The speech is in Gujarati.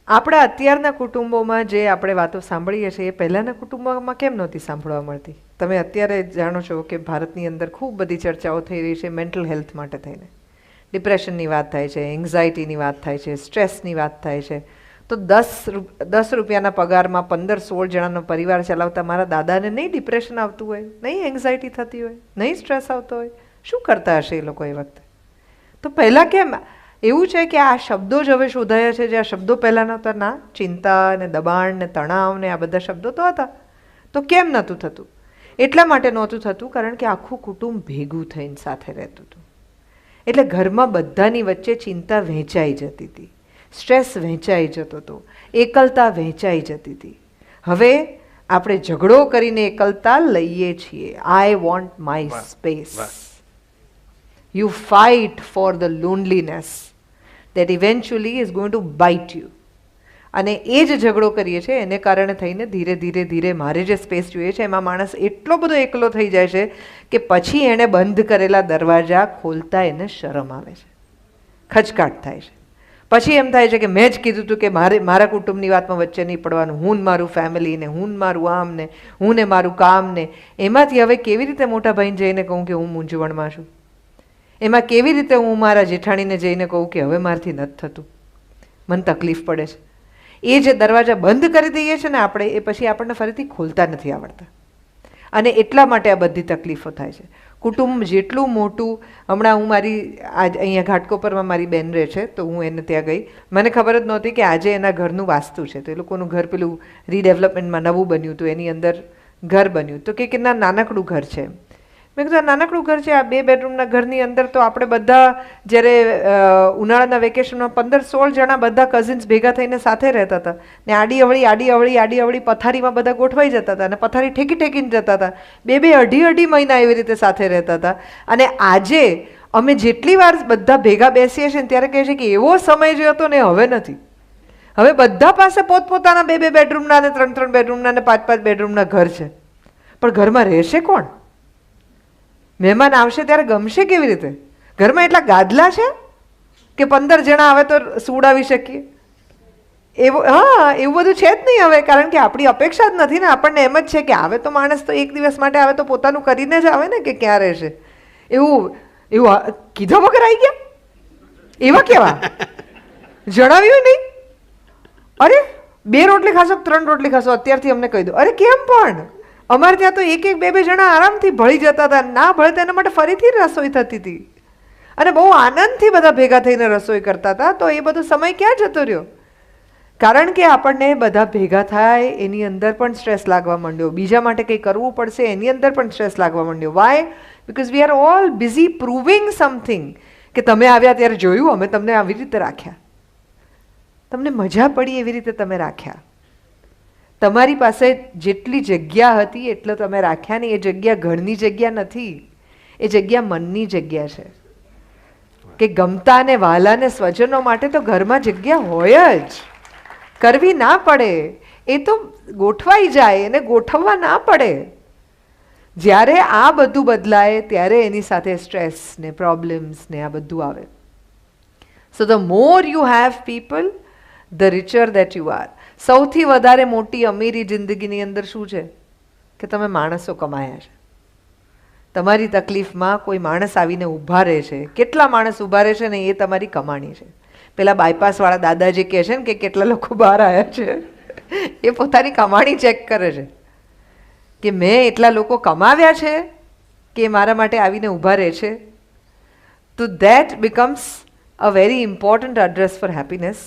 આપણા અત્યારના કુટુંબોમાં જે આપણે વાતો સાંભળીએ છીએ એ પહેલાંના કુટુંબોમાં કેમ નહોતી સાંભળવા મળતી? તમે અત્યારે જાણો છો કે ભારતની અંદર ખૂબ બધી ચર્ચાઓ થઈ રહી છે મેન્ટલ હેલ્થ માટે થઈને. ડિપ્રેશનની વાત થાય છે, એન્ઝાયટીની વાત થાય છે, સ્ટ્રેસની વાત થાય છે. તો 10 રૂપિયાના પગારમાં 15-16 જણાનો પરિવાર ચલાવતા મારા દાદાને નહીં ડિપ્રેશન આવતું હોય, નહીં એન્ઝાયટી થતી હોય, નહીં સ્ટ્રેસ આવતો હોય? શું કરતા હશે એ લોકો એ વખતે? તો પહેલાં કેમ એવું છે કે આ શબ્દો જ હવે શોધાયા છે જે આ શબ્દો પહેલાં નહોતા? ના, ચિંતા ને દબાણ ને તણાવ ને આ બધા શબ્દો તો હતા. તો કેમ નહોતું થતું? એટલા માટે નહોતું થતું કારણ કે આખું કુટુંબ ભેગું થઈને સાથે રહેતું હતું. એટલે ઘરમાં બધાની વચ્ચે ચિંતા વહેંચાઈ જતી હતી, સ્ટ્રેસ વહેંચાઈ જતો હતો, એકલતા વહેંચાઈ જતી હતી. હવે આપણે ઝઘડો કરીને એકલતા લઈએ છીએ. I want my space. You fight for the loneliness that eventually is going to bite you. અને એ જ ઝઘડો કરીએ છીએ એને કારણે થઈને ધીરે ધીરે ધીરે મારે જે સ્પેસ જોઈએ છે એમાં માણસ એટલો બધો એકલો થઈ જાય છે કે પછી એણે બંધ કરેલા દરવાજા ખોલતા એને શરમ આવે છે, ખચકાટ થાય છે. પછી એમ થાય છે કે મેં જ કીધું હતું કે મારા કુટુંબની વાતમાં વચ્ચે નહીં પડવાનું, હું ને મારું ફેમિલી ને હું ને મારું આમ ને હું ને મારું કામ ને. એમાંથી હવે કેવી રીતે મોટા ભાઈને જઈને કહું કે હું મૂંઝવણમાં છું? એમાં કેવી રીતે હું મારા જેઠાણીને જઈને કહું કે હવે મારાથી નથી થતું, મને તકલીફ પડે છે? એ જે દરવાજા બંધ કરી દઈએ છીએ ને આપણે, એ પછી આપણને ફરીથી ખોલતા નથી આવડતા. અને એટલા માટે આ બધી તકલીફો થાય છે. કુટુંબ જેટલું મોટું, હમણાં હું અહીંયા ઘાટકોપરમાં મારી બેન રહે છે તો હું એને ત્યાં ગઈ. મને ખબર જ નહોતી કે આજે એના ઘરનું વાસ્તુ છે. તો એ લોકોનું ઘર પેલું રીડેવલપમેન્ટમાં નવું બન્યું હતું, એની અંદર ઘર બન્યું. તો કે ના નાનકડું ઘર છે. મેં કીધું નાનકડું ઘર છે, આ 2 બેડરૂમના ઘરની અંદર તો આપણે બધા જ્યારે ઉનાળાના વેકેશનમાં 15-16 જણા બધા કઝિન્સ ભેગા થઈને સાથે રહેતા હતા ને આડી અવળી પથારીમાં બધા ગોઠવાઈ જતા હતા અને પથારી ઠેકીને જતા હતા. 2-2 અઢી મહિના એવી રીતે સાથે રહેતા હતા. અને આજે અમે જેટલી વાર બધા ભેગા બેસીએ છીએ ત્યારે કહે છે કે એવો સમય જે હતો ને હવે નથી. હવે બધા પાસે પોતપોતાના 2-2 બેડરૂમના ને 3-3 બેડરૂમના ને 5-5 બેડરૂમના ઘર છે. પણ ઘરમાં રહેશે કોણ? મહેમાન આવશે ત્યારે ગમશે કેવી રીતે? ઘરમાં એટલા ગાદલા છે કે 15 જણા આવે તો સુવડાવી શકીએ એવું? એવું બધું છે જ નહીં હવે, કારણ કે આપણી અપેક્ષા જ નથી ને. આપણને એમ જ છે કે આવે તો માણસ તો 1 દિવસ માટે આવે તો પોતાનું કરીને જ આવે ને, કે ક્યાં રહેશે. એવું કીધા વગર આવી ગયા? એવા કેવા? જણાવ્યું નહીં? અરે 2 રોટલી ખાશો 3 રોટલી ખાશો અત્યારથી અમને કહી દો. અરે કેમ પણ? અમારે ત્યાં તો 1-2 જણા આરામથી ભળી જતા હતા. ના ભળે તો એના માટે ફરીથી રસોઈ થતી હતી અને બહુ આનંદથી બધા ભેગા થઈને રસોઈ કરતા હતા. તો એ બધો સમય ક્યાં જતો રહ્યો? કારણ કે આપણને બધા ભેગા થાય એની અંદર પણ સ્ટ્રેસ લાગવા માંડ્યો, બીજા માટે કંઈ કરવું પડશે એની અંદર પણ સ્ટ્રેસ લાગવા માંડ્યો. Why? Because we are all busy proving something. કે તમે આવ્યા ત્યારે જોયું, અમે તમને આવી રીતે રાખ્યા, તમને મજા પડી એવી રીતે તમે રાખ્યા. તમારી પાસે જેટલી જગ્યા હતી એટલો તમે રાખ્યા નહીં. એ જગ્યા ઘરની જગ્યા નથી, એ જગ્યા મનની જગ્યા છે. કે ગમતા ને વહાલા ને સ્વજનો માટે તો ઘરમાં જગ્યા હોય જ, કરવી ના પડે. એ તો ગોઠવાઈ જાય, એને ગોઠવવા ના પડે. જ્યારે આ બધું બદલાય ત્યારે એની સાથે સ્ટ્રેસ ને પ્રોબ્લેમ્સ ને આ બધું આવે. So the more you have people, the richer that you are. સૌથી વધારે મોટી અમીરી જિંદગીની અંદર શું છે? કે તમે માણસો કમાયા છે. તમારી તકલીફમાં કોઈ માણસ આવીને ઊભા રહે છે. કેટલા માણસ ઊભા રહે છે ને એ તમારી કમાણી છે. પેલા બાયપાસવાળા દાદાજી કહે છે ને કે કેટલા લોકો બહાર આવ્યા છે, એ પોતાની કમાણી ચેક કરે છે કે મેં એટલા લોકો કમાવ્યા છે કે મારા માટે આવીને ઊભા રહે છે. તો that becomes a very important address for happiness.